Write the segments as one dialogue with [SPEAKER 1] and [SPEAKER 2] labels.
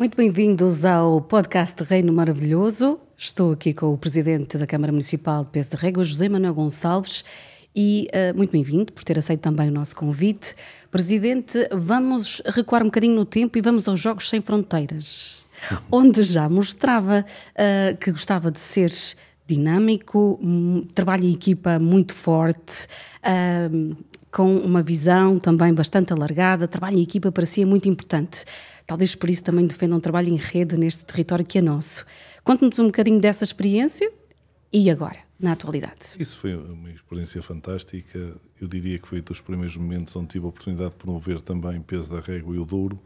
[SPEAKER 1] Muito bem-vindos ao podcast Reino Maravilhoso. Estou aqui com o Presidente da Câmara Municipal de Peso de Régua, José Manuel Gonçalves, e muito bem-vindo por ter aceito também o nosso convite. Presidente, vamos recuar um bocadinho no tempo e vamos aos Jogos Sem Fronteiras, onde já mostrava que gostava de ser dinâmico, trabalho em equipa muito forte, com uma visão também bastante alargada. Trabalho em equipa para si é muito importante. Talvez por isso também defenda um trabalho em rede neste território que é nosso. Conte-nos um bocadinho dessa experiência e agora, na atualidade.
[SPEAKER 2] Isso foi uma experiência fantástica. Eu diria que foi dos primeiros momentos onde tive a oportunidade de promover também Peso da Régua e o Douro.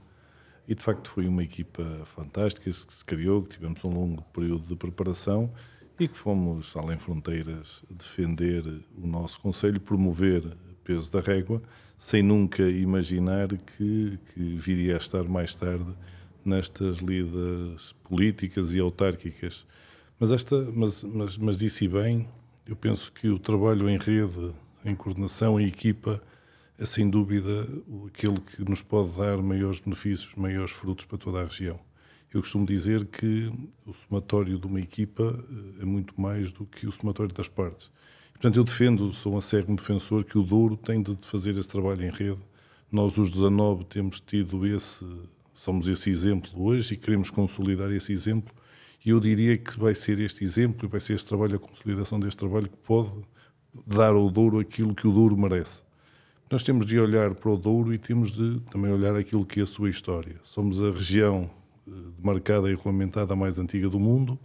[SPEAKER 2] E de facto foi uma equipa fantástica que se criou, que tivemos um longo período de preparação e que fomos, além fronteiras, defender o nosso concelho, promover Peso da Régua, sem nunca imaginar que viria a estar mais tarde nestas lidas políticas e autárquicas. Mas disse bem, eu penso que o trabalho em rede, em coordenação, em equipa, é sem dúvida aquele que nos pode dar maiores benefícios, maiores frutos para toda a região. Eu costumo dizer que o somatório de uma equipa é muito mais do que o somatório das partes. Portanto, eu defendo, sou um acérrimo defensor, que o Douro tem de fazer esse trabalho em rede. Nós, os 19, temos tido somos esse exemplo hoje e queremos consolidar esse exemplo. E eu diria que vai ser este exemplo e vai ser este trabalho, a consolidação deste trabalho, que pode dar ao Douro aquilo que o Douro merece. Nós temos de olhar para o Douro e temos de também olhar aquilo que é a sua história. Somos a região demarcada e regulamentada mais antiga do mundo.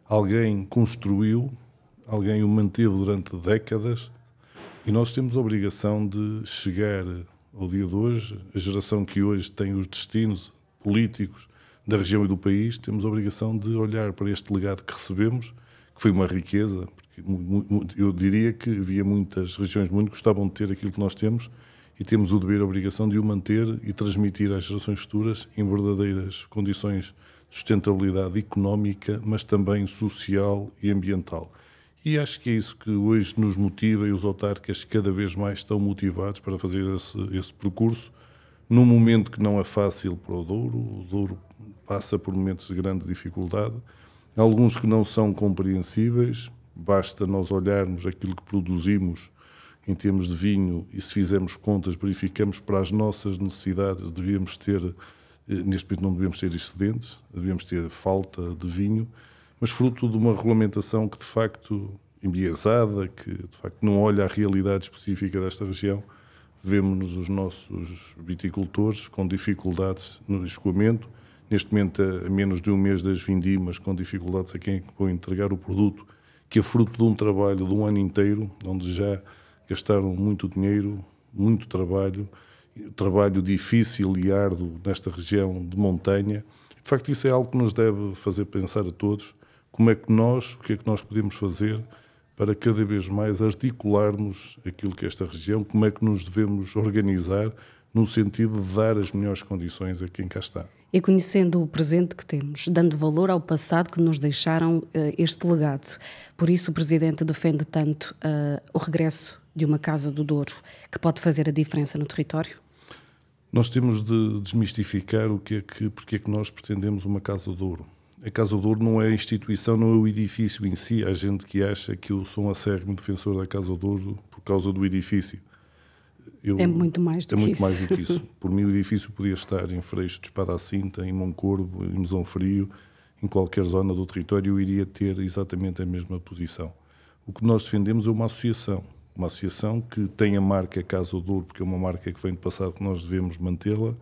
[SPEAKER 2] Alguém construiu, alguém o manteve durante décadas e nós temos a obrigação de chegar ao dia de hoje, a geração que hoje tem os destinos políticos da região e do país, temos a obrigação de olhar para este legado que recebemos, que foi uma riqueza, porque eu diria que havia muitas regiões do mundo que gostavam de ter aquilo que nós temos e temos o dever e a obrigação de o manter e transmitir às gerações futuras em verdadeiras condições de sustentabilidade económica, mas também social e ambiental. E acho que é isso que hoje nos motiva e os autarcas cada vez mais estão motivados para fazer esse percurso, num momento que não é fácil para o Douro. O Douro passa por momentos de grande dificuldade, alguns que não são compreensíveis, basta nós olharmos aquilo que produzimos em termos de vinho e se fizermos contas, verificamos para as nossas necessidades, neste momento não devemos ter excedentes, devemos ter falta de vinho, mas fruto de uma regulamentação que de facto enviesada, que de facto não olha à realidade específica desta região, vemos os nossos viticultores com dificuldades no escoamento, neste momento a menos de um mês das vindimas, com dificuldades a quem vão entregar o produto, que é fruto de um trabalho de um ano inteiro, onde já gastaram muito dinheiro, muito trabalho difícil e árduo nesta região de montanha. De facto, isso é algo que nos deve fazer pensar a todos, o que é que nós podemos fazer para cada vez mais articularmos aquilo que é esta região, como é que nos devemos organizar no sentido de dar as melhores condições a quem cá está.
[SPEAKER 1] E conhecendo o presente que temos, dando valor ao passado que nos deixaram este legado. Por isso o Presidente defende tanto o regresso de uma Casa do Douro, que pode fazer a diferença no território?
[SPEAKER 2] Nós temos de desmistificar porque é que nós pretendemos uma Casa do Douro. A Casa do Douro não é a instituição, não é o edifício em si. Há gente que acha que eu sou um acérrimo defensor da Casa do Douro por causa do edifício.
[SPEAKER 1] É muito mais do que isso.
[SPEAKER 2] É muito mais do que isso. Por mim o edifício podia estar em Freixo de Espada à Cinta, em Moncorvo, em Mesão Frio, em qualquer zona do território, eu iria ter exatamente a mesma posição. O que nós defendemos é uma associação que tem a marca Casa do Douro, porque é uma marca que vem do passado que nós devemos mantê-la,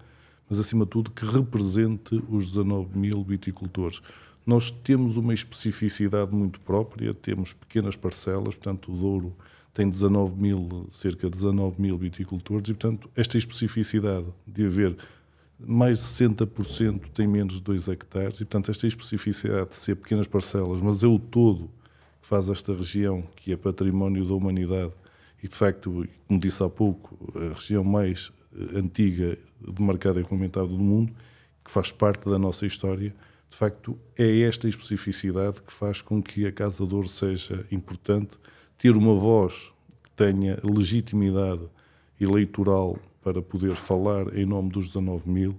[SPEAKER 2] mas acima de tudo que represente os 19 mil viticultores. Nós temos uma especificidade muito própria, temos pequenas parcelas, portanto o Douro tem cerca de 19 mil viticultores e, portanto, esta especificidade de haver mais de 60% tem menos de 2 hectares e, portanto, esta especificidade de ser pequenas parcelas, mas é o todo que faz esta região, que é património da humanidade e, de facto, como disse há pouco, a região mais antiga, demarcada e regulamentada do mundo, que faz parte da nossa história, de facto, é esta especificidade que faz com que a Casa do Douro seja importante, ter uma voz que tenha legitimidade eleitoral para poder falar em nome dos 19 mil,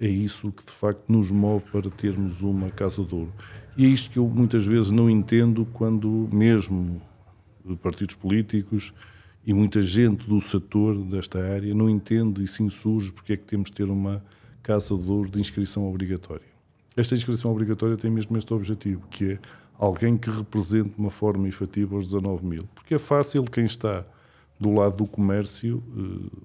[SPEAKER 2] é isso que de facto nos move para termos uma Casa de Ouro. E é isto que eu muitas vezes não entendo quando mesmo partidos políticos e muita gente do setor desta área não entende e se insurge porque é que temos de ter uma Casa de Ouro de inscrição obrigatória. Esta inscrição obrigatória tem mesmo este objetivo, que é alguém que represente de uma forma efetiva os 19 mil. Porque é fácil quem está do lado do comércio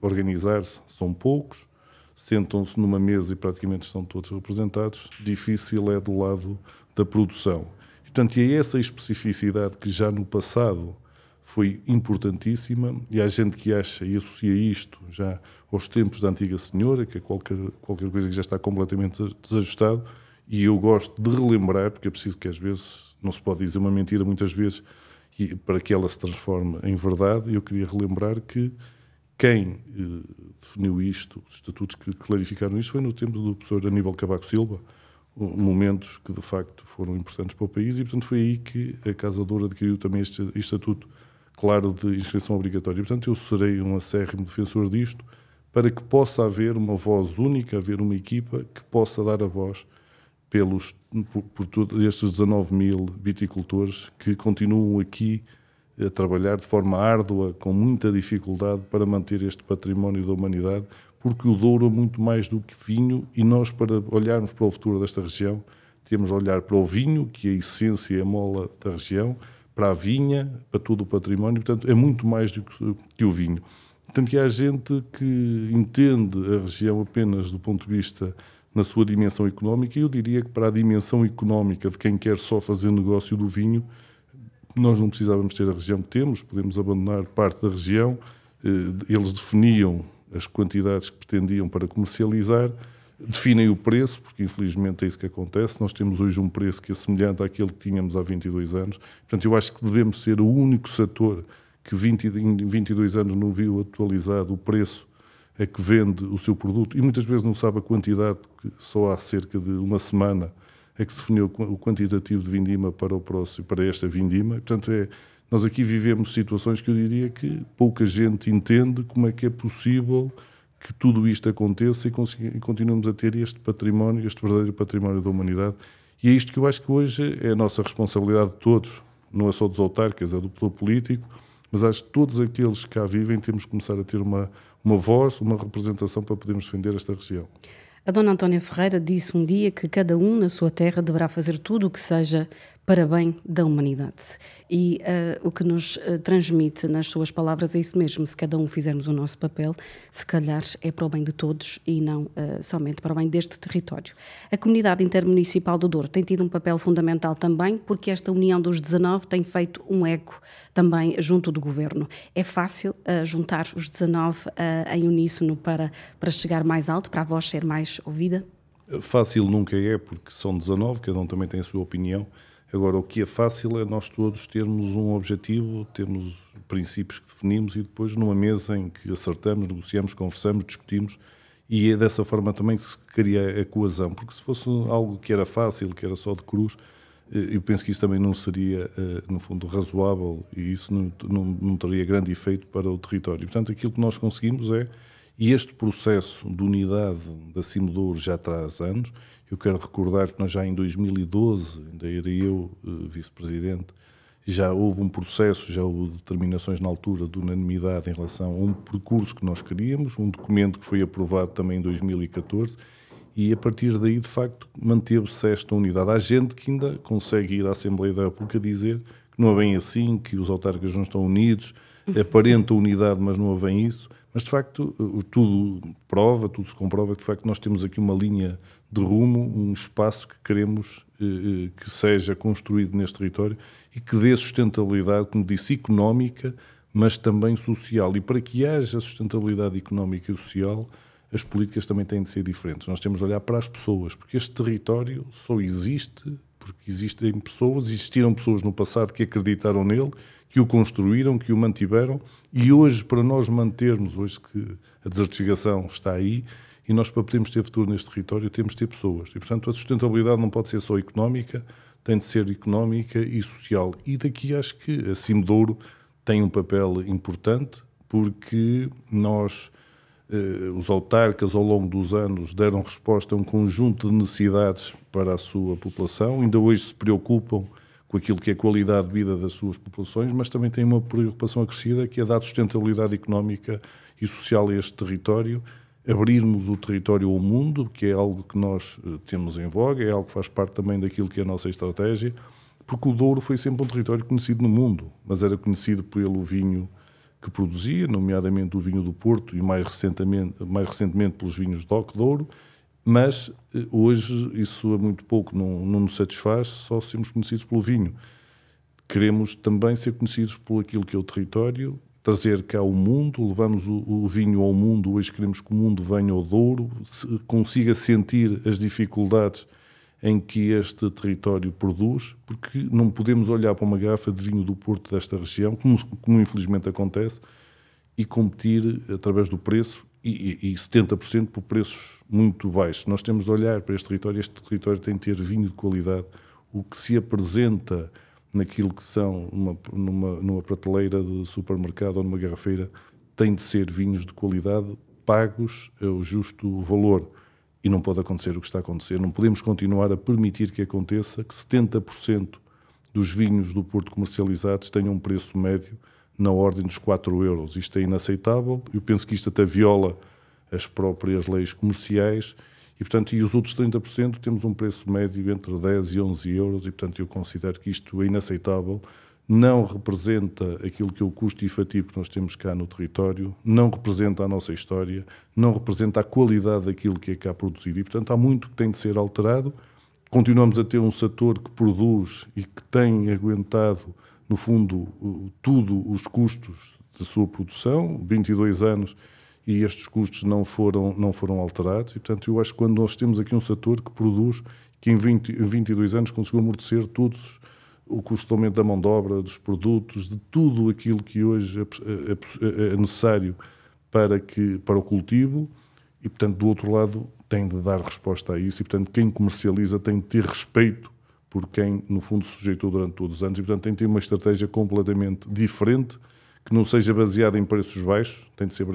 [SPEAKER 2] organizar-se, são poucos, sentam-se numa mesa e praticamente estão todos representados. Difícil é do lado da produção. Portanto, é essa especificidade que já no passado foi importantíssima, e há gente que acha e associa isto já aos tempos da antiga senhora, que é qualquer coisa que já está completamente desajustado, e eu gosto de relembrar, porque é preciso que às vezes não se pode dizer uma mentira muitas vezes para que ela se transforme em verdade, e eu queria relembrar que quem definiu isto, os estatutos que clarificaram isto, foi no tempo do professor Aníbal Cavaco Silva, momentos que de facto foram importantes para o país, e portanto foi aí que a Casa de Ouro adquiriu também este estatuto claro de inscrição obrigatória. Portanto eu serei um acérrimo defensor disto, para que possa haver uma voz única, haver uma equipa que possa dar a voz por todos estes 19 mil viticultores que continuam aqui a trabalhar de forma árdua, com muita dificuldade, para manter este património da humanidade, porque o Douro é muito mais do que vinho, e nós, para olharmos para o futuro desta região, temos de olhar para o vinho, que é a essência e a mola da região, para a vinha, para todo o património. Portanto, é muito mais do que o vinho. Portanto, há gente que entende a região apenas do ponto de vista na sua dimensão económica, e eu diria que para a dimensão económica de quem quer só fazer negócio do vinho, nós não precisávamos ter a região que temos, podemos abandonar parte da região. Eles definiam as quantidades que pretendiam para comercializar, definem o preço, porque infelizmente é isso que acontece. Nós temos hoje um preço que é semelhante àquele que tínhamos há 22 anos. Portanto, eu acho que devemos ser o único setor que em 22 anos não viu atualizado o preço a que vende o seu produto, e muitas vezes não sabe a quantidade, porque só há cerca de uma semana é que se definiu o quantitativo de vindima para esta vindima. Portanto, nós aqui vivemos situações que eu diria que pouca gente entende como é que é possível que tudo isto aconteça e continuemos a ter este património, este verdadeiro património da humanidade. E é isto que eu acho que hoje é a nossa responsabilidade de todos, não é só dos autarcas, é do poder político, mas acho que todos aqueles que cá vivem temos que começar a ter uma voz, uma representação para podermos defender esta região.
[SPEAKER 1] A dona Antónia Ferreira disse um dia que cada um na sua terra deverá fazer tudo o que seja para bem da humanidade. E o que nos transmite nas suas palavras é isso mesmo: se cada um fizermos o nosso papel, se calhar é para o bem de todos e não somente para o bem deste território. A comunidade intermunicipal do Douro tem tido um papel fundamental também, porque esta união dos 19 tem feito um eco também junto do governo. É fácil juntar os 19 em uníssono para chegar mais alto, para a voz ser mais ouvida?
[SPEAKER 2] Fácil nunca é, porque são 19, cada um também tem a sua opinião. Agora, o que é fácil é nós todos termos um objetivo, termos princípios que definimos e depois numa mesa em que acertamos, negociamos, conversamos, discutimos, e é dessa forma também que se cria a coesão, porque se fosse algo que era fácil, que era só de cruz, eu penso que isso também não seria, no fundo, razoável, e isso não teria grande efeito para o território. Portanto, aquilo que nós conseguimos e este processo de unidade da Cimedouro já traz anos. Eu quero recordar que nós já em 2012, ainda era eu vice-presidente, já houve um processo, já houve determinações na altura de unanimidade em relação a um percurso que nós queríamos, um documento que foi aprovado também em 2014, e a partir daí, de facto, manteve-se esta unidade. Há gente que ainda consegue ir à Assembleia da República dizer que não é bem assim, que os autarcas não estão unidos, aparenta unidade, mas não é bem isso. Mas, de facto, tudo se comprova que, de facto, nós temos aqui uma linha de rumo, um espaço que queremos que seja construído neste território e que dê sustentabilidade, como disse, económica, mas também social. E para que haja sustentabilidade económica e social, as políticas também têm de ser diferentes. Nós temos de olhar para as pessoas, porque este território só existe porque existiram pessoas no passado que acreditaram nele, que o construíram, que o mantiveram, e hoje, para nós mantermos, hoje que a desertificação está aí, e nós, para podermos ter futuro neste território, temos de ter pessoas. E, portanto, a sustentabilidade não pode ser só económica, tem de ser económica e social. E daqui acho que a Cimedouro tem um papel importante, porque nós os autarcas ao longo dos anos deram resposta a um conjunto de necessidades para a sua população, ainda hoje se preocupam com aquilo que é a qualidade de vida das suas populações, mas também têm uma preocupação acrescida que é dar sustentabilidade económica e social a este território, abrirmos o território ao mundo, que é algo que nós temos em voga, é algo que faz parte também daquilo que é a nossa estratégia, porque o Douro foi sempre um território conhecido no mundo, mas era conhecido pelo vinho que produzia, nomeadamente o vinho do Porto e mais recentemente pelos vinhos de Douro, mas hoje isso é muito pouco, não nos satisfaz só sermos conhecidos pelo vinho. Queremos também ser conhecidos por aquilo que é o território, trazer cá o mundo, levamos o vinho ao mundo, hoje queremos que o mundo venha ao Douro, consiga sentir as dificuldades em que este território produz, porque não podemos olhar para uma garrafa de vinho do Porto desta região, como infelizmente acontece, e competir através do preço, e 70% por preços muito baixos. Nós temos de olhar para este território tem de ter vinho de qualidade, o que se apresenta naquilo que são numa prateleira de supermercado ou numa garrafeira, tem de ser vinhos de qualidade pagos ao justo valor. E não pode acontecer o que está a acontecer. Não podemos continuar a permitir que aconteça que 70% dos vinhos do Porto comercializados tenham um preço médio na ordem dos 4 euros. Isto é inaceitável. Eu penso que isto até viola as próprias leis comerciais e, portanto, e os outros 30% temos um preço médio entre 10 e 11 euros e, portanto, eu considero que isto é inaceitável. Não representa aquilo que é o custo efetivo que nós temos cá no território, não representa a nossa história, não representa a qualidade daquilo que é cá produzido e, portanto, há muito que tem de ser alterado. Continuamos a ter um setor que produz e que tem aguentado, no fundo, tudo os custos da sua produção, 22 anos, e estes custos não foram alterados. E, portanto, eu acho que quando nós temos aqui um setor que produz, que em 22 anos conseguiu amortecer todos o custo de aumento da mão de obra, dos produtos, de tudo aquilo que hoje é necessário para o cultivo e, portanto, do outro lado, tem de dar resposta a isso e, portanto, quem comercializa tem de ter respeito por quem, no fundo, se sujeitou durante todos os anos e, portanto, tem de ter uma estratégia completamente diferente, que não seja baseada em preços baixos, tem de ser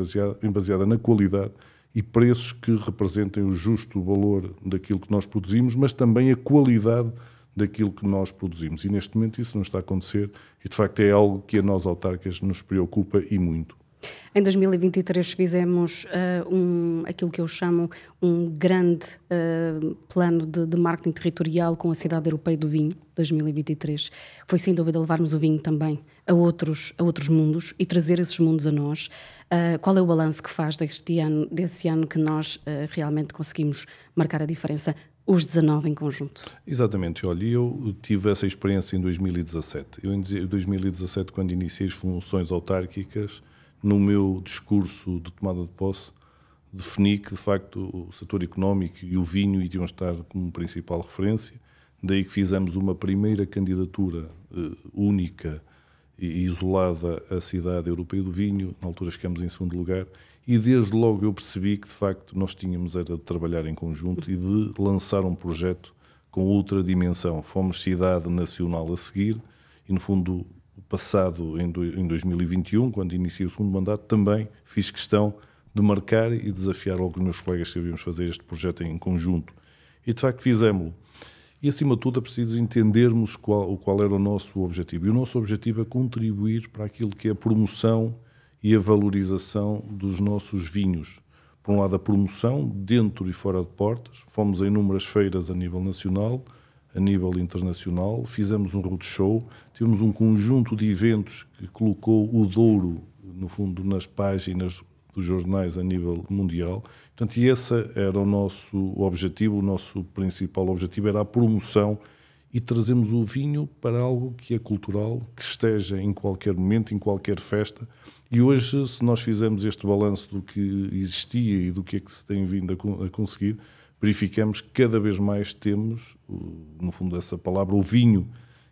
[SPEAKER 2] baseada na qualidade e preços que representem o justo valor daquilo que nós produzimos, mas também a qualidade daquilo que nós produzimos. E neste momento isso não está a acontecer e de facto é algo que a nós autarcas nos preocupa e muito.
[SPEAKER 1] Em 2023 fizemos aquilo que eu chamo um grande plano de marketing territorial com a Cidade Europeia do Vinho, 2023. Foi sem dúvida levarmos o vinho também a outros mundos e trazer esses mundos a nós. Qual é o balanço que faz desse ano que nós realmente conseguimos marcar a diferença? Os 19 em conjunto.
[SPEAKER 2] Exatamente. Olha, eu tive essa experiência em 2017. Eu em 2017, quando iniciei as funções autárquicas, no meu discurso de tomada de posse, defini que, de facto, o setor económico e o vinho iriam estar como principal referência. Daí que fizemos uma primeira candidatura única e isolada à Cidade Europeia do Vinho. Na altura ficamos em segundo lugar. E desde logo eu percebi que, de facto, nós tínhamos era de trabalhar em conjunto e de lançar um projeto com outra dimensão. Fomos cidade nacional a seguir e, no fundo, o passado, em 2021, quando iniciei o segundo mandato, também fiz questão de marcar e desafiar logo os meus colegas que devíamos fazer este projeto em conjunto. E, de facto, fizemos-lo. E, acima de tudo, é preciso entendermos qual era o nosso objetivo. E o nosso objetivo é contribuir para aquilo que é a promoção e a valorização dos nossos vinhos. Por um lado, a promoção dentro e fora de portas. Fomos a inúmeras feiras a nível nacional, a nível internacional, fizemos um roadshow, tivemos um conjunto de eventos que colocou o Douro, no fundo, nas páginas dos jornais a nível mundial. Portanto, e esse era o nosso objetivo, o nosso principal objetivo era a promoção e trazemos o vinho para algo que é cultural, que esteja em qualquer momento, em qualquer festa. E hoje, se nós fizermos este balanço do que existia e do que é que se tem vindo a conseguir, verificamos que cada vez mais temos, no fundo dessa palavra, o vinho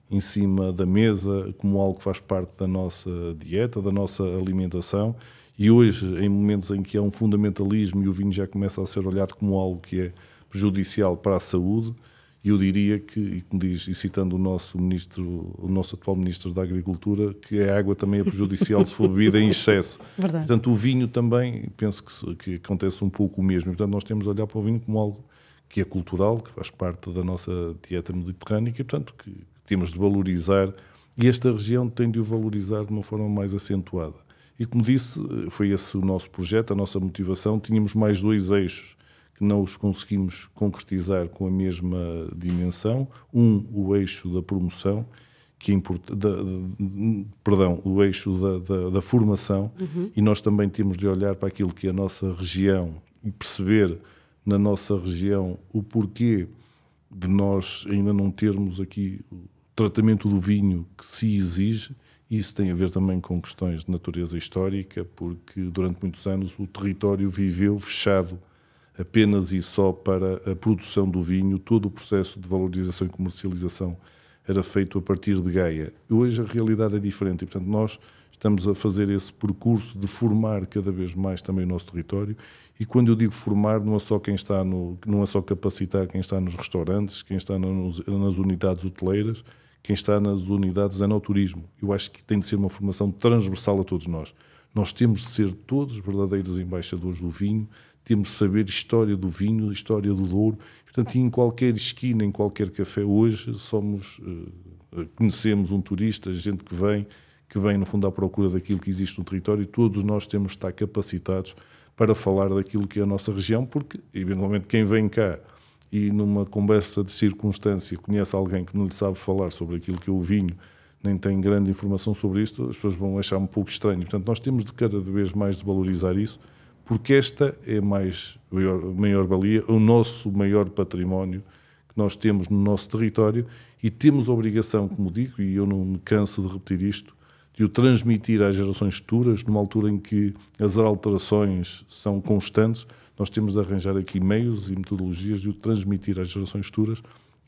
[SPEAKER 2] em cima da mesa como algo que faz parte da nossa dieta, da nossa alimentação. E hoje, em momentos em que há um fundamentalismo e o vinho já começa a ser olhado como algo que é prejudicial para a saúde, E eu diria que, e como diz, e citando o nosso atual Ministro da Agricultura, que a água também é prejudicial se for bebida em excesso.
[SPEAKER 1] Verdade.
[SPEAKER 2] Portanto, o vinho também, penso que acontece um pouco o mesmo. Portanto, nós temos de olhar para o vinho como algo que é cultural, que faz parte da nossa dieta mediterrânica e, portanto, que temos de valorizar. E esta região tem de o valorizar de uma forma mais acentuada. E, como disse, foi esse o nosso projeto, a nossa motivação. Tínhamos mais 2 eixos que não os conseguimos concretizar com a mesma dimensão. O eixo da promoção, que é o eixo da formação, e nós também temos de olhar para aquilo que é a nossa região e perceber na nossa região o porquê de nós ainda não termos aqui o tratamento do vinho que se exige. Isso tem a ver também com questões de natureza histórica, porque durante muitos anos o território viveu fechado apenas e só para a produção do vinho. Todo o processo de valorização e comercialização era feito a partir de Gaia. Hoje a realidade é diferente e, portanto, nós estamos a fazer esse percurso de formar cada vez mais também o nosso território. E quando eu digo formar, não é só capacitar quem está nos restaurantes, quem está nas unidades hoteleiras, quem está nas unidades de enoturismo. Eu acho que tem de ser uma formação transversal a todos nós. Nós temos de ser todos verdadeiros embaixadores do vinho, temos de saber história do vinho, história do Douro. Portanto, em qualquer esquina, em qualquer café, hoje conhecemos um turista, gente que vem no fundo à procura daquilo que existe no território, e todos nós temos de estar capacitados para falar daquilo que é a nossa região, porque, eventualmente, quem vem cá e numa conversa de circunstância conhece alguém que não lhe sabe falar sobre aquilo que é o vinho, nem tem grande informação sobre isto, as pessoas vão achar um pouco estranho. Portanto, nós temos de cada vez mais de valorizar isso, porque esta é a maior valia, o nosso maior património que nós temos no nosso território, e temos a obrigação, como digo, e eu não me canso de repetir isto, de o transmitir às gerações futuras, numa altura em que as alterações são constantes. Nós temos de arranjar aqui meios e metodologias de o transmitir às gerações futuras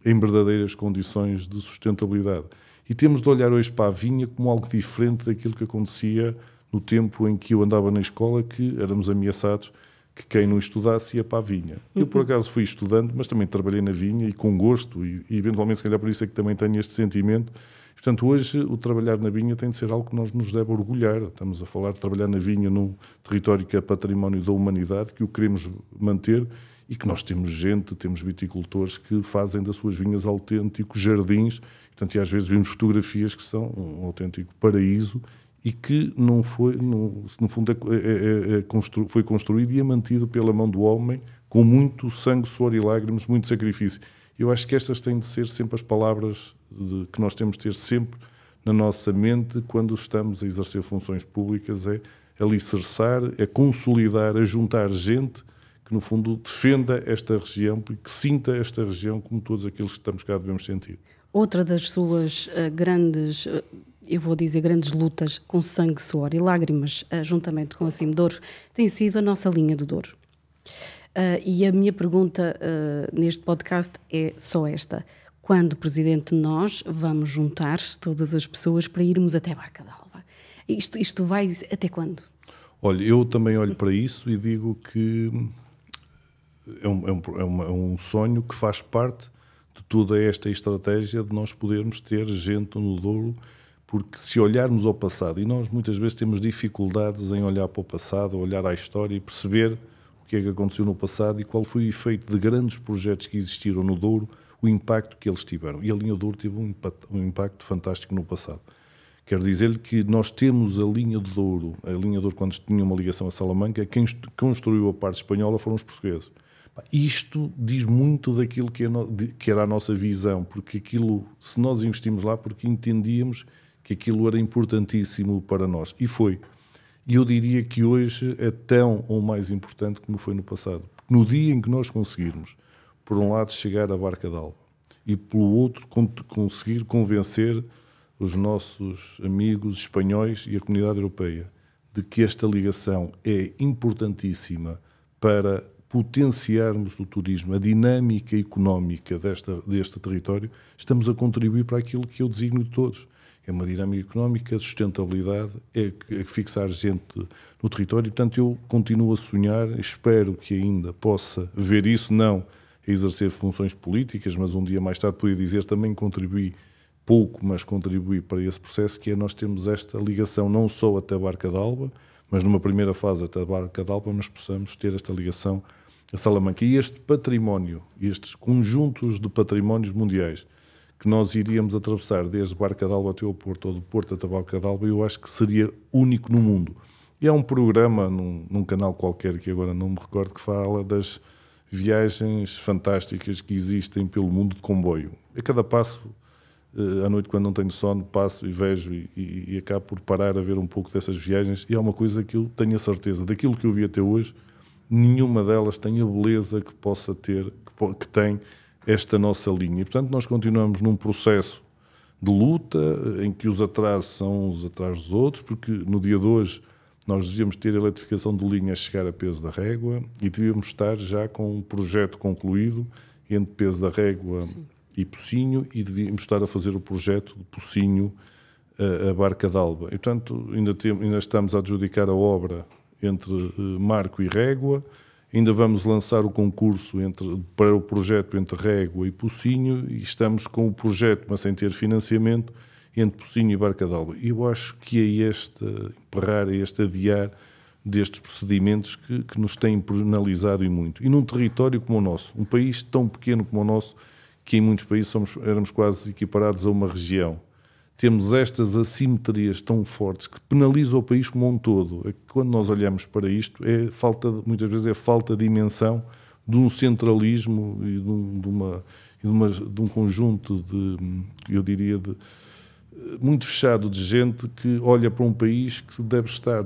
[SPEAKER 2] em verdadeiras condições de sustentabilidade. E temos de olhar hoje para a vinha como algo diferente daquilo que acontecia no tempo em que eu andava na escola, que éramos ameaçados que quem não estudasse ia para a vinha. Eu, por acaso, fui estudante, mas também trabalhei na vinha e com gosto, e eventualmente, se calhar, por isso é que também tenho este sentimento. Portanto, hoje, o trabalhar na vinha tem de ser algo que nós nos deve orgulhar. Estamos a falar de trabalhar na vinha num território que é património da humanidade, que o queremos manter, e que nós temos viticultores que fazem das suas vinhas autênticos jardins. Portanto, e às vezes vemos fotografias que são um autêntico paraíso, e que no fundo foi construído e é mantido pela mão do homem com muito sangue, suor e lágrimas, muito sacrifício. Eu acho que estas têm de ser sempre as palavras que nós temos de ter sempre na nossa mente quando estamos a exercer funções públicas, é alicerçar, é consolidar, é juntar gente que no fundo defenda esta região e que sinta esta região como todos aqueles que estamos cá devemos sentir.
[SPEAKER 1] Outra das suas grandes lutas com sangue, suor e lágrimas, juntamente com a Cimedouro, tem sido a nossa linha do Douro. E a minha pergunta neste podcast é só esta: quando, Presidente, nós vamos juntar todas as pessoas para irmos até Barca d'Alva? Isto vai até quando?
[SPEAKER 2] Olha, eu também olho para isso e digo que é um sonho que faz parte de toda esta estratégia de nós podermos ter gente no Douro, porque se olharmos ao passado, e nós muitas vezes temos dificuldades em olhar para o passado, olhar à história e perceber o que é que aconteceu no passado e qual foi o efeito de grandes projetos que existiram no Douro, o impacto que eles tiveram. E a linha do Douro teve um impacto fantástico no passado. Quero dizer-lhe que nós temos a linha do Douro quando tinha uma ligação a Salamanca, quem construiu a parte espanhola foram os portugueses. Isto diz muito daquilo que era a nossa visão, porque aquilo, se nós investimos lá, porque entendíamos que aquilo era importantíssimo para nós. E foi. E eu diria que hoje é tão ou mais importante como foi no passado. No dia em que nós conseguirmos, por um lado, chegar à Barca d'Alva e, pelo outro, conseguir convencer os nossos amigos espanhóis e a comunidade europeia de que esta ligação é importantíssima para potenciarmos o turismo, a dinâmica económica deste território, estamos a contribuir para aquilo que eu designo de todos. É uma dinâmica económica, sustentabilidade, é fixar gente no território. Portanto, eu continuo a sonhar, espero que ainda possa ver isso, não a exercer funções políticas, mas um dia mais tarde podia dizer também contribuí pouco, mas contribuí para esse processo, que é nós temos esta ligação não só até a Barca d'Alba, mas numa primeira fase até a Barca d'Alba, mas possamos ter esta ligação a Salamanca. E este património, estes conjuntos de patrimónios mundiais, que nós iríamos atravessar desde Barca d'Alba até o Porto, ou do Porto até Barca d'Alba, eu acho que seria único no mundo. E há um programa num canal qualquer, que agora não me recordo, que fala das viagens fantásticas que existem pelo mundo de comboio. A cada passo, à noite quando não tenho sono, passo e vejo e acabo por parar a ver um pouco dessas viagens, e é uma coisa que eu tenho a certeza, daquilo que eu vi até hoje, nenhuma delas tem a beleza que possa ter, que tem esta nossa linha. E, portanto, nós continuamos num processo de luta em que os atrasos são uns atrás dos outros, porque no dia de hoje nós devíamos ter a eletrificação de linha a chegar a Peso da Régua e devíamos estar já com um projeto concluído entre Peso da Régua e Pocinho, e devíamos estar a fazer o projeto de Pocinho a Barca d'Alba. E, portanto, ainda estamos a adjudicar a obra entre Marco e Régua, ainda vamos lançar o concurso para o projeto entre Régua e Pocinho, e estamos com o projeto, mas sem ter financiamento, entre Pocinho e Barca d'Alba. E eu acho que é este emperrar, é este adiar destes procedimentos que nos têm penalizado e muito. E num território como o nosso, um país tão pequeno como o nosso, que em muitos países éramos quase equiparados a uma região, temos estas assimetrias tão fortes que penalizam o país como um todo. É que quando nós olhamos para isto, muitas vezes é falta de dimensão de um centralismo e de um conjunto eu diria, muito fechado de gente que olha para um país que está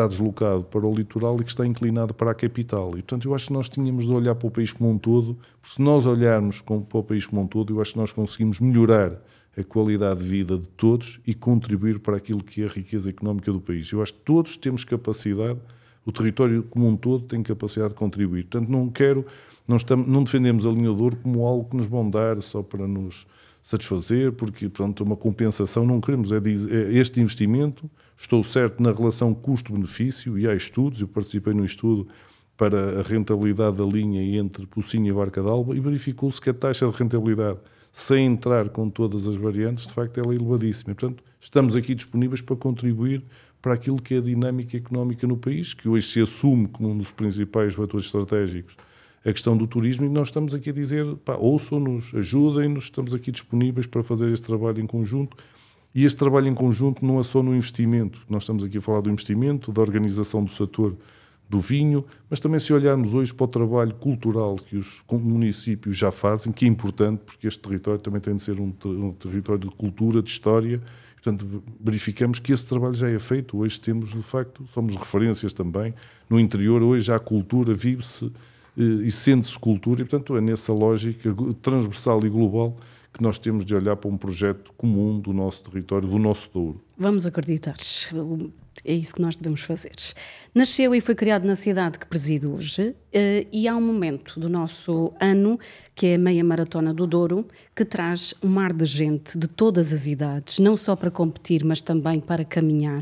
[SPEAKER 2] deslocado para o litoral e que está inclinado para a capital. E, portanto, eu acho que nós tínhamos de olhar para o país como um todo, porque se nós olharmos para o país como um todo, eu acho que nós conseguimos melhorar a qualidade de vida de todos e contribuir para aquilo que é a riqueza económica do país. Eu acho que todos temos capacidade, o território como um todo tem capacidade de contribuir. Portanto, não defendemos a linha do Douro como algo que nos vão dar só para nos satisfazer, porque, pronto, uma compensação não queremos. Este investimento, estou certo na relação custo-benefício, e há estudos, eu participei num estudo para a rentabilidade da linha entre Pocinho e Barca d'Alba, e verificou-se que a taxa de rentabilidade, sem entrar com todas as variantes, de facto ela é elevadíssima. Portanto, estamos aqui disponíveis para contribuir para aquilo que é a dinâmica económica no país, que hoje se assume como um dos principais fatores estratégicos, a questão do turismo, e nós estamos aqui a dizer, ouçam-nos, ajudem-nos, estamos aqui disponíveis para fazer este trabalho em conjunto. E este trabalho em conjunto não é só no investimento, nós estamos aqui a falar do investimento, da organização do setor do vinho, mas também se olharmos hoje para o trabalho cultural que os municípios já fazem, que é importante, porque este território também tem de ser um território de cultura, de história, e, portanto, verificamos que esse trabalho já é feito. Hoje temos, de facto, somos referências também. No interior, hoje há cultura, vive-se e sente-se cultura, e, portanto, é nessa lógica transversal e global que nós temos de olhar para um projeto comum do nosso território, do nosso Douro.
[SPEAKER 1] Vamos acreditar. É isso que nós devemos fazer. Nasceu e foi criado na cidade que presido hoje, e há um momento do nosso ano, que é a Meia Maratona do Douro, que traz um mar de gente de todas as idades, não só para competir, mas também para caminhar.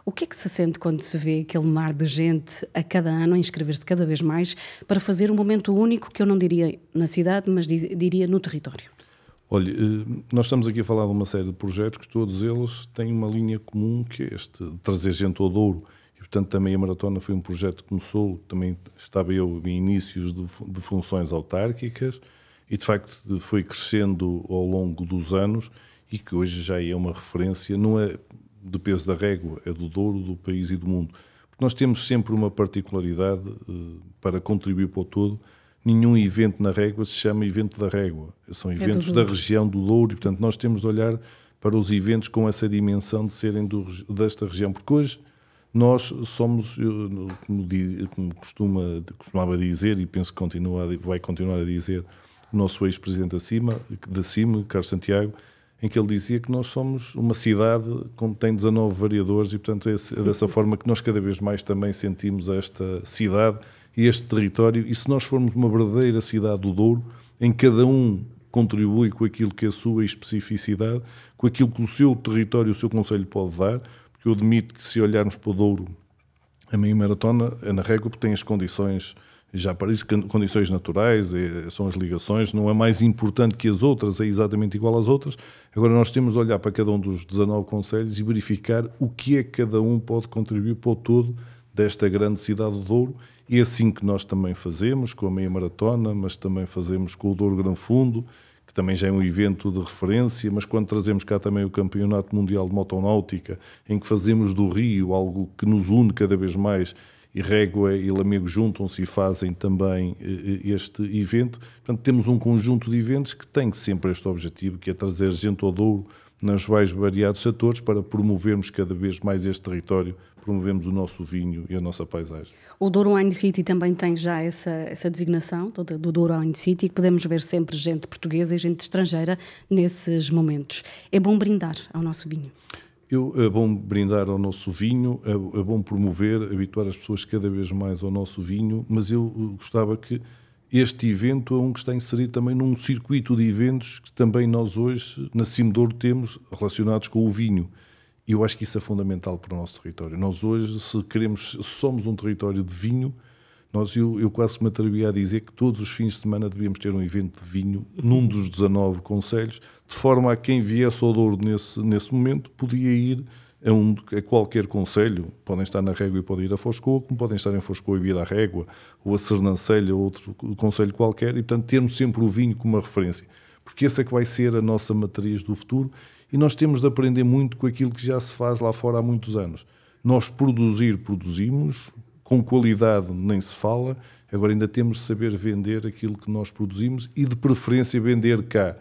[SPEAKER 1] O que é que se sente quando se vê aquele mar de gente a cada ano a inscrever-se cada vez mais para fazer um momento único, que eu não diria na cidade, mas diria no território?
[SPEAKER 2] Olha, nós estamos aqui a falar de uma série de projetos que todos eles têm uma linha comum, que é este de trazer gente ao Douro. E, portanto, também a Maratona foi um projeto que começou, também estava eu em inícios de funções autárquicas, e de facto foi crescendo ao longo dos anos, e que hoje já é uma referência, não é de Peso da Régua, é do Douro, do país e do mundo. Porque nós temos sempre uma particularidade para contribuir para o todo. Nenhum evento na Régua se chama evento da Régua. São eventos da região do Douro, e, portanto, nós temos de olhar para os eventos com essa dimensão de serem desta região. Porque hoje nós somos, como costumava dizer, e penso que vai continuar a dizer, o nosso ex-presidente da CIM, Carlos Santiago, em que ele dizia que nós somos uma cidade que tem 19 vereadores, e, portanto, é dessa forma que nós cada vez mais também sentimos esta cidade e este território. E se nós formos uma verdadeira cidade do Douro, em cada um contribui com aquilo que é a sua especificidade, com aquilo que o seu território, o seu concelho pode dar, porque eu admito que, se olharmos para o Douro, a Meia Maratona, na Régua, tem as condições já para isso, condições naturais, são as ligações, não é mais importante que as outras, é exatamente igual às outras. Agora nós temos de olhar para cada um dos 19 concelhos e verificar o que é que cada um pode contribuir para o todo desta grande cidade do Douro. E é assim que nós também fazemos com a meia maratona, mas também fazemos com o Douro Gran Fundo, que também já é um evento de referência, mas quando trazemos cá também o Campeonato Mundial de Motonáutica, em que fazemos do Rio algo que nos une cada vez mais, e Régua e Lamego juntam-se e fazem também este evento. Portanto, temos um conjunto de eventos que tem sempre este objetivo, que é trazer gente ao Douro nos mais variados setores para promovermos cada vez mais este território, promovemos o nosso vinho e a nossa paisagem.
[SPEAKER 1] O Douro Wine City também tem já essa designação do Douro Wine City, que podemos ver sempre gente portuguesa e gente estrangeira nesses momentos. É bom brindar ao nosso vinho.
[SPEAKER 2] É bom brindar ao nosso vinho, é bom promover, habituar as pessoas cada vez mais ao nosso vinho, mas eu gostava que este evento é um que está inserido também num circuito de eventos que também nós hoje, na Cimedouro, temos relacionados com o vinho. E eu acho que isso é fundamental para o nosso território. Nós hoje, se somos um território de vinho, eu quase me atrevi a dizer que todos os fins de semana devíamos ter um evento de vinho num dos 19 concelhos, de forma a quem viesse ao Douro nesse momento podia ir a qualquer concelho. Podem estar na Régua e podem ir a Foscoa, como podem estar em Foscoa e vir à Régua, ou a Sernancelha, ou outro concelho qualquer, e portanto termos sempre o vinho como uma referência, porque essa é que vai ser a nossa matriz do futuro, e nós temos de aprender muito com aquilo que já se faz lá fora há muitos anos. Nós produzimos, com qualidade nem se fala, agora ainda temos de saber vender aquilo que nós produzimos e de preferência vender cá.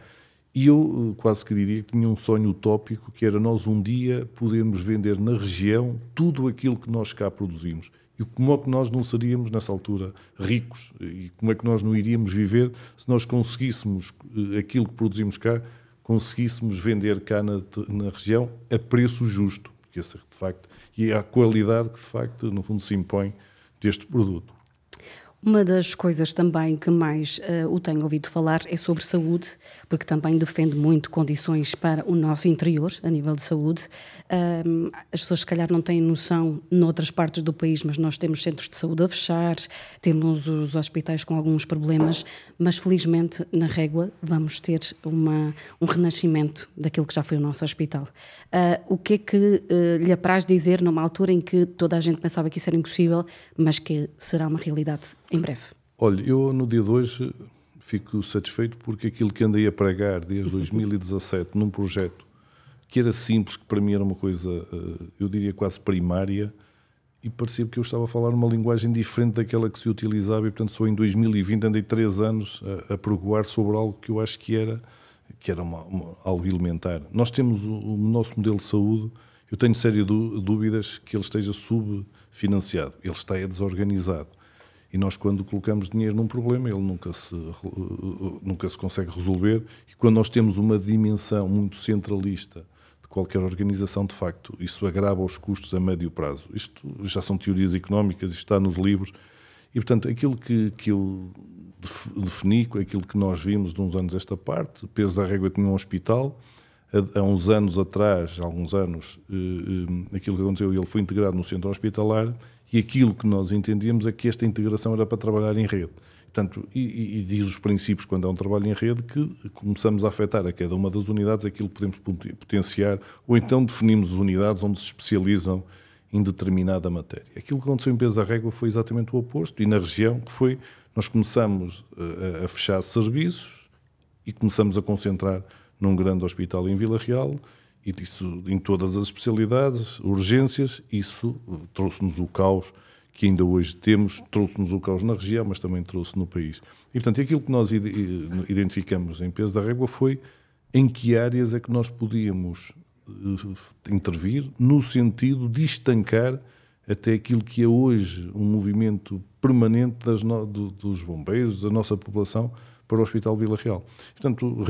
[SPEAKER 2] E eu quase que diria que tinha um sonho utópico, que era nós um dia podermos vender na região tudo aquilo que nós cá produzimos. E como é que nós não seríamos, nessa altura, ricos? E como é que nós não iríamos viver se nós conseguíssemos aquilo que produzimos cá, conseguíssemos vender cá na região a preço justo? Porque esse, de facto, e a qualidade que, de facto, no fundo, se impõe deste produto.
[SPEAKER 1] Uma das coisas também que mais o tenho ouvido falar é sobre saúde, porque também defende muito condições para o nosso interior, a nível de saúde. As pessoas, se calhar, não têm noção noutras partes do país, mas nós temos centros de saúde a fechar, temos os hospitais com alguns problemas, mas felizmente na Régua vamos ter um renascimento daquilo que já foi o nosso hospital. O que é que lhe apraz dizer numa altura em que toda a gente pensava que isso era impossível, mas que será uma realidade em breve?
[SPEAKER 2] Olha, eu no dia de hoje fico satisfeito porque aquilo que andei a pregar desde 2017 num projeto que era simples, que para mim era uma coisa, eu diria quase primária, e parecia que eu estava a falar uma linguagem diferente daquela que se utilizava, e portanto só em 2020 andei 3 anos a pregoar sobre algo que eu acho que era algo elementar. Nós temos o nosso modelo de saúde, eu tenho sérias dúvidas que ele esteja subfinanciado, ele está desorganizado. E nós, quando colocamos dinheiro num problema, ele nunca se consegue resolver. E quando nós temos uma dimensão muito centralista de qualquer organização, de facto, isso agrava os custos a médio prazo. Isto já são teorias económicas, isto está nos livros. E, portanto, aquilo que eu defini, aquilo que nós vimos de uns anos esta parte, Peso da Régua tinha um hospital. Há uns anos atrás, alguns anos, aquilo que aconteceu, ele foi integrado no centro hospitalar, e aquilo que nós entendíamos é que esta integração era para trabalhar em rede. Portanto, e diz os princípios, quando há um trabalho em rede, que começamos a afetar a cada uma das unidades aquilo que podemos potenciar, ou então definimos as unidades onde se especializam em determinada matéria. Aquilo que aconteceu em Peso da Régua foi exatamente o oposto, e na região, que foi, nós começamos a fechar serviços e começamos a concentrar num grande hospital em Vila Real, e isso em todas as especialidades, urgências, isso trouxe-nos o caos que ainda hoje temos, trouxe-nos o caos na região, mas também trouxe no país. E, portanto, aquilo que nós identificamos em Peso da Régua foi em que áreas é que nós podíamos intervir no sentido de estancar até aquilo que é hoje um movimento permanente dos bombeiros, da nossa população, para o Hospital Vila Real. Portanto,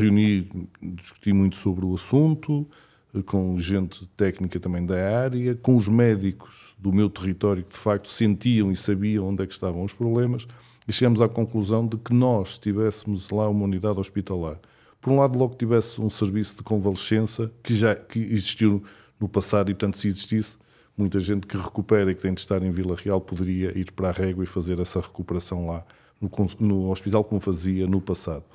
[SPEAKER 2] discuti muito sobre o assunto, com gente técnica também da área, com os médicos do meu território que de facto sentiam e sabiam onde é que estavam os problemas, e chegamos à conclusão de que nós, se tivéssemos lá uma unidade hospitalar, por um lado logo tivesse um serviço de convalescença que existiu no passado, e portanto se existisse, muita gente que recupera e que tem de estar em Vila Real poderia ir para a Régua e fazer essa recuperação lá no hospital, como fazia no passado.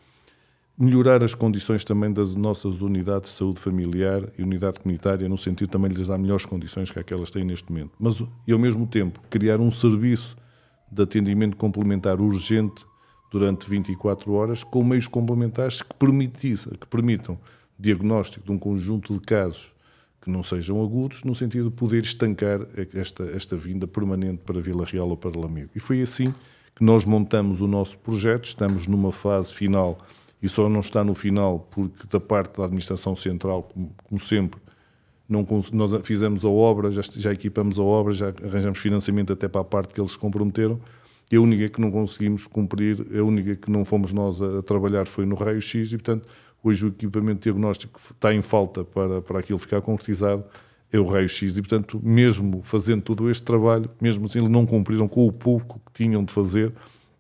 [SPEAKER 2] Melhorar as condições também das nossas unidades de saúde familiar e unidade comunitária, no sentido também de lhes dar melhores condições que aquelas têm neste momento. Mas, e ao mesmo tempo, criar um serviço de atendimento complementar urgente durante 24 horas, com meios complementares que permitam diagnóstico de um conjunto de casos que não sejam agudos, no sentido de poder estancar esta vinda permanente para Vila Real ou para Lamego. E foi assim que nós montamos o nosso projeto. Estamos numa fase final, e só não está no final porque da parte da Administração Central, como sempre, nós fizemos a obra, já equipamos a obra, já arranjamos financiamento até para a parte que eles se comprometeram, e a única que não conseguimos cumprir, a única que não fomos nós a trabalhar foi no raio-x, e portanto hoje o equipamento diagnóstico que está em falta para aquilo ficar concretizado é o raio-x, e portanto mesmo fazendo todo este trabalho, mesmo assim eles não cumpriram com o pouco que tinham de fazer.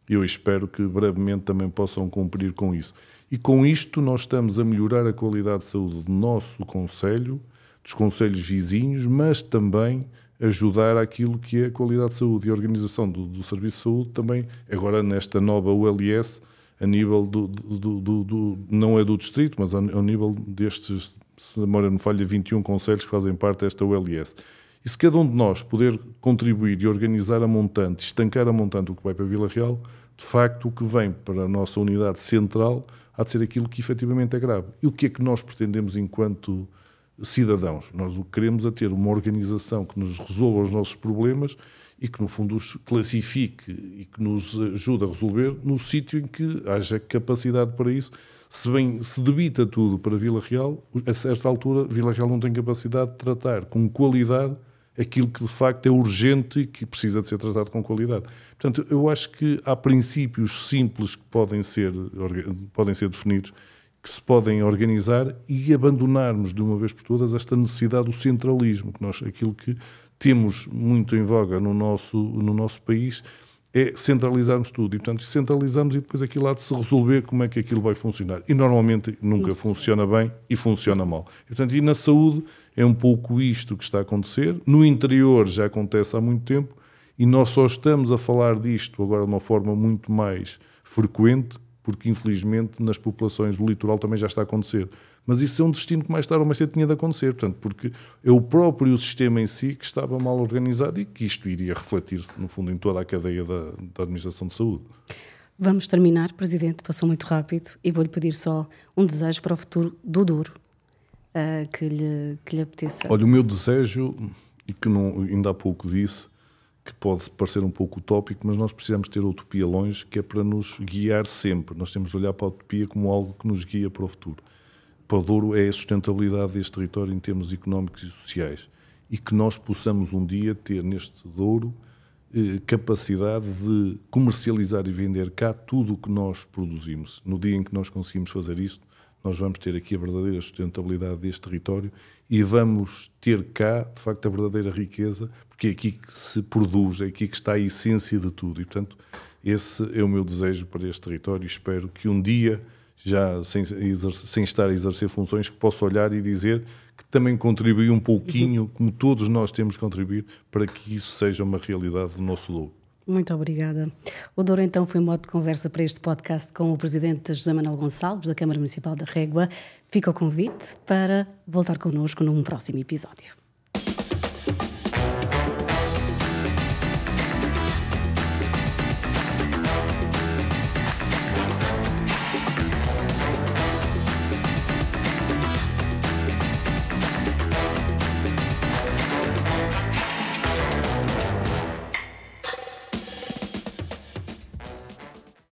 [SPEAKER 2] Eu espero que brevemente também possam cumprir com isso. E com isto nós estamos a melhorar a qualidade de saúde do nosso concelho, dos concelhos vizinhos, mas também ajudar àquilo que é a qualidade de saúde e a organização do Serviço de Saúde também, agora nesta nova ULS, a nível não é do distrito, mas ao nível destes, se a memória não falha, 21 concelhos que fazem parte desta ULS. E se cada um de nós puder contribuir e organizar a montante, estancar a montante o que vai para Vila Real, de facto o que vem para a nossa unidade central há de ser aquilo que efetivamente é grave. E o que é que nós pretendemos enquanto cidadãos? Nós o que queremos é ter uma organização que nos resolva os nossos problemas e que no fundo os classifique e que nos ajude a resolver no sítio em que haja capacidade para isso. Se bem se debita tudo para Vila Real, a certa altura Vila Real não tem capacidade de tratar com qualidade aquilo que de facto é urgente e que precisa de ser tratado com qualidade. Portanto, eu acho que há princípios simples que podem ser definidos, que se podem organizar e abandonarmos de uma vez por todas esta necessidade do centralismo, aquilo que temos muito em voga no nosso país é centralizarmos tudo. E, portanto, centralizamos e depois aquilo há de se resolver como é que aquilo vai funcionar. E, normalmente, nunca funciona bem e funciona mal. E, portanto, e na saúde é um pouco isto que está a acontecer. No interior já acontece há muito tempo e nós só estamos a falar disto agora de uma forma muito mais frequente porque, infelizmente, nas populações do litoral também já está a acontecer. Mas isso é um destino que mais tarde ou mais cedo tinha de acontecer, portanto, porque é o próprio sistema em si que estava mal organizado e que isto iria refletir-se, no fundo, em toda a cadeia da administração de saúde.
[SPEAKER 1] Vamos terminar, Presidente, passou muito rápido, e vou-lhe pedir só um desejo para o futuro do Douro, que lhe apeteça.
[SPEAKER 2] Olha, o meu desejo, e que ainda há pouco disse, que pode parecer um pouco utópico, mas nós precisamos ter a utopia longe, que é para nos guiar sempre. Nós temos de olhar para a utopia como algo que nos guia para o futuro. Para o Douro é a sustentabilidade deste território em termos económicos e sociais e que nós possamos um dia ter neste Douro capacidade de comercializar e vender cá tudo o que nós produzimos. No dia em que nós conseguimos fazer isto, nós vamos ter aqui a verdadeira sustentabilidade deste território e vamos ter cá, de facto, a verdadeira riqueza, porque é aqui que se produz, é aqui que está a essência de tudo. E, portanto, esse é o meu desejo para este território e espero que um dia, já sem estar a exercer funções, que possa olhar e dizer que também contribui um pouquinho, como todos nós temos de contribuir, para que isso seja uma realidade do nosso Douro.
[SPEAKER 1] Muito obrigada. O Douro, então, foi um modo de conversa para este podcast com o Presidente José Manuel Gonçalves, da Câmara Municipal da Régua. Fica o convite para voltar connosco num próximo episódio.